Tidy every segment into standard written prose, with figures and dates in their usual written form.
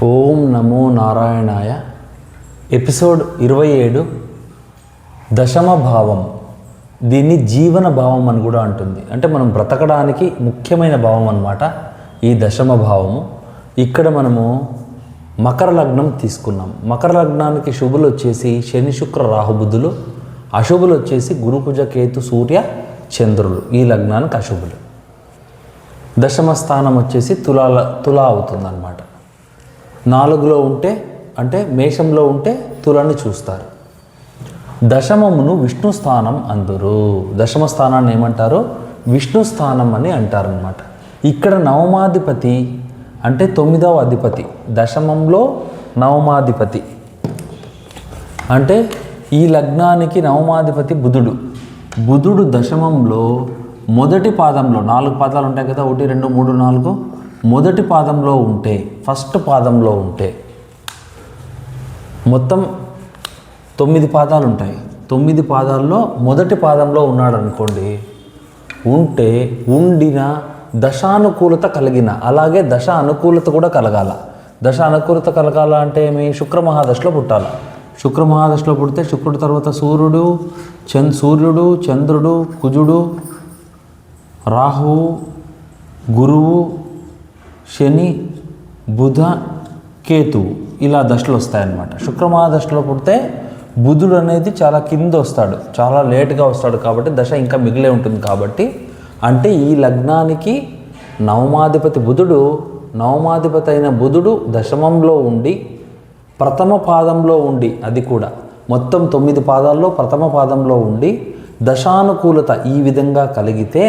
ఓం నమో నారాయణాయ. ఎపిసోడ్ 27 దశమ భావం. దీన్ని జీవన భావం అని కూడా అంటుంది. అంటే మనం బ్రతకడానికి ముఖ్యమైన భావం అన్నమాట ఈ దశమ భావము. ఇక్కడ మనము మకర లగ్నం తీసుకున్నాం. మకర లగ్నానికి శుభులు వచ్చేసి శని శుక్ర రాహు బుధులు, అశుభులు వచ్చేసి గురు కుజ కేతు సూర్య చంద్రులు. ఈ లగ్నానికి అశుభులు. దశమ స్థానం వచ్చేసి తులా అవుతుందన్నమాట. 4లో ఉంటే అంటే మేషంలో ఉంటే తులని చూస్తారు. దశమమును విష్ణు స్థానం అందురు. దశమ స్థానాన్ని ఏమంటారు? విష్ణు స్థానం అని అంటారనమాట. ఇక్కడ నవమాధిపతి అంటే 9వ అధిపతి. దశమంలో నవమాధిపతి అంటే ఈ లగ్నానికి నవమాధిపతి బుధుడు. బుధుడు దశమంలో మొదటి పాదంలో 4 పాదాలు ఉంటాయి కదా, 1 2 3 4. మొదటి పాదంలో ఉంటే, ఫస్ట్ పాదంలో ఉంటే, మొత్తం 9 పాదాలు ఉంటాయి. 9 పాదాల్లో మొదటి పాదంలో ఉన్నాడు అనుకోండి, ఉంటే ఉండిన దశానుకూలత కలిగిన, అలాగే దశ అనుకూలత కూడా కలగాల. దశ అనుకూలత కలగాల అంటే మీ శుక్రమహాదశలో పుట్టాలి. శుక్రమహాదశలో పుడితే శుక్రుడు తర్వాత సూర్యుడు, చంద్రుడు, కుజుడు, రాహువు, గురువు, శని, బుధ, కేతువు ఇలా దశలు వస్తాయన్నమాట. శుక్రమహాదశలో పుడితే బుధుడు అనేది చాలా కింద వస్తాడు, చాలా లేటుగా వస్తాడు. కాబట్టి దశ ఇంకా మిగిలే ఉంటుంది. కాబట్టి అంటే ఈ లగ్నానికి నవమాధిపతి బుధుడు, నవమాధిపతి అయిన బుధుడు దశమంలో ఉండి ప్రథమ పాదంలో ఉండి, అది కూడా మొత్తం 9 పాదాల్లో ప్రథమ పాదంలో ఉండి దశానుకూలత ఈ విధంగా కలిగితే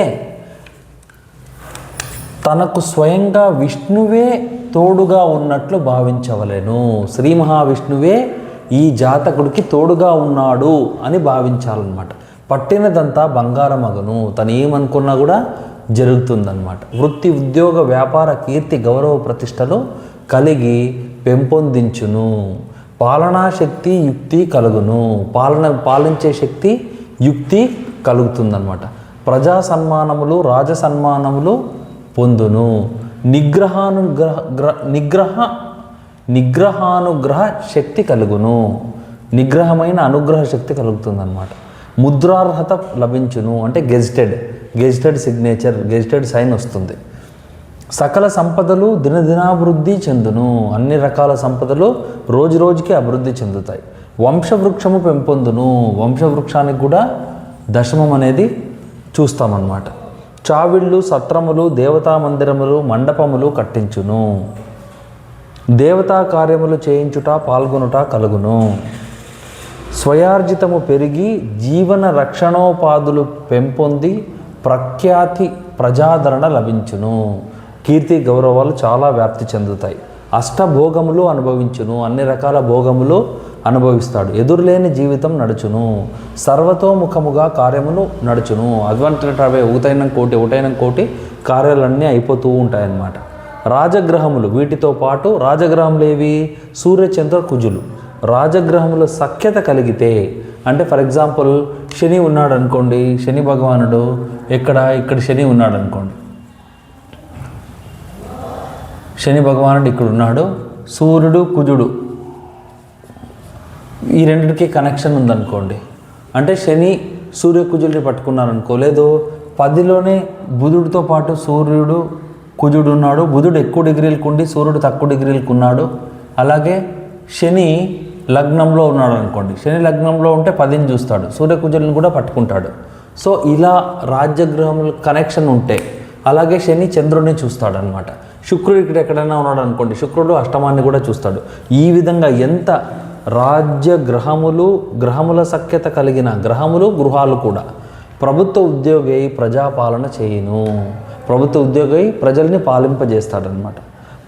తనకు స్వయంగా విష్ణువే తోడుగా ఉన్నట్లు భావించవలెను. శ్రీ మహావిష్ణువే ఈ జాతకుడికి తోడుగా ఉన్నాడు అని భావించాలన్నమాట. పట్టినదంతా బంగారమగను. తను ఏమనుకున్నా కూడా జరుగుతుందన్నమాట. వృత్తి, ఉద్యోగ, వ్యాపార, కీర్తి, గౌరవ ప్రతిష్టలు కలిగి పెంపొందించును. పాలనా శక్తి, యుక్తి కలుగును. పాలించే శక్తి, యుక్తి కలుగుతుందన్నమాట. ప్రజా సన్మానములు, రాజ సన్మానములు పొందును. నిగ్రహానుగ్రహ శక్తి కలుగును. నిగ్రహమైన అనుగ్రహ శక్తి కలుగుతుందన్నమాట. ముద్రార్హత లభించును. అంటే గెజిటెడ్ సిగ్నేచర్, గెజిటెడ్ సైన్ వస్తుంది. సకల సంపదలు దినదినాభివృద్ధి చెందును. అన్ని రకాల సంపదలు రోజు రోజుకి అభివృద్ధి చెందుతాయి. వంశవృక్షము పెంపొందును. వంశవృక్షానికి కూడా దశమం అనేది చూస్తామన్నమాట. చావిళ్ళు, సత్రములు, దేవతా మందిరములు, మండపములు కట్టించును. దేవతా కార్యములు చేయించుట, పాల్గొనుట కలుగును. స్వయార్జితము పెరిగి జీవన రక్షణోపాధులు పెంపొంది ప్రఖ్యాతి, ప్రజాదరణ లభించును. కీర్తి, గౌరవాలు చాలా వ్యాప్తి చెందుతాయి. అష్టభోగములు అనుభవించును. అన్ని రకాల భోగములు అనుభవిస్తాడు. ఎదురులేని జీవితం నడుచును. సర్వతోముఖముగా కార్యములు నడుచును. అడ్వంటవే ఒకటైన కోటి కార్యాలన్నీ అయిపోతూ ఉంటాయన్నమాట. రాజగ్రహములు, వీటితో పాటు రాజగ్రహములు ఏవి? సూర్యచంద్ర కుజులు. రాజగ్రహముల సఖ్యత కలిగితే అంటే ఫర్ ఎగ్జాంపుల్ శని ఉన్నాడు అనుకోండి, శని భగవానుడు ఇక్కడ శని ఉన్నాడు అనుకోండి, శని భగవానుడు ఇక్కడ ఉన్నాడు, సూర్యుడు కుజుడు ఈ రెండిటికి కనెక్షన్ ఉందనుకోండి, అంటే శని సూర్య కుజుడిని పట్టుకున్నారనుకో. లేదు 10లోనే బుధుడితో పాటు సూర్యుడు కుజుడు ఉన్నాడు. బుధుడు ఎక్కువ డిగ్రీలకు ఉండి సూర్యుడు తక్కువ డిగ్రీలకు ఉన్నాడు. అలాగే శని లగ్నంలో ఉన్నాడు అనుకోండి. శని లగ్నంలో ఉంటే 10ని చూస్తాడు, సూర్య కుజుడిని కూడా పట్టుకుంటాడు. సో ఇలా రాజ్యగ్రహముల కనెక్షన్ ఉంటే, అలాగే శని చంద్రుడిని చూస్తాడు అనమాట. శుక్రుడు ఇక్కడ ఎక్కడైనా ఉన్నాడు అనుకోండి, శుక్రుడు అష్టమాన్ని కూడా చూస్తాడు. ఈ విధంగా ఎంత రాజ్య గ్రహములు, గ్రహముల సఖ్యత కలిగిన గ్రహములు, గృహాలు కూడా. ప్రభుత్వ ఉద్యోగి ప్రజాపాలన చేయును. ప్రభుత్వ ఉద్యోగి ప్రజల్ని పాలింపజేస్తాడనమాట.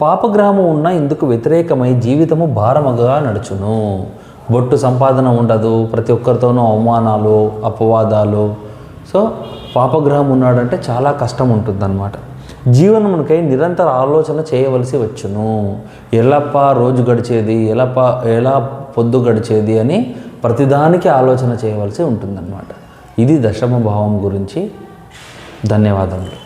పాపగ్రహము ఉన్న ఇందుకు వ్యతిరేకమై జీవితము భారముగా నడుచును. బొట్టు సంపాదన ఉండదు. ప్రతి ఒక్కరితోనూ అవమానాలు, అపవాదాలు. సో పాపగ్రహం ఉన్నాడంటే చాలా కష్టం ఉంటుందన్నమాట. జీవనమునకై నిరంతర ఆలోచన చేయవలసి వచ్చును. ఎలాప రోజు గడిచేది, ఎలా పొద్దు గడిచేది అని ప్రతిదానికి ఆలోచన చేయవలసి ఉంటుందన్నమాట. ఇది దశమ భావం గురించి. ధన్యవాదములు.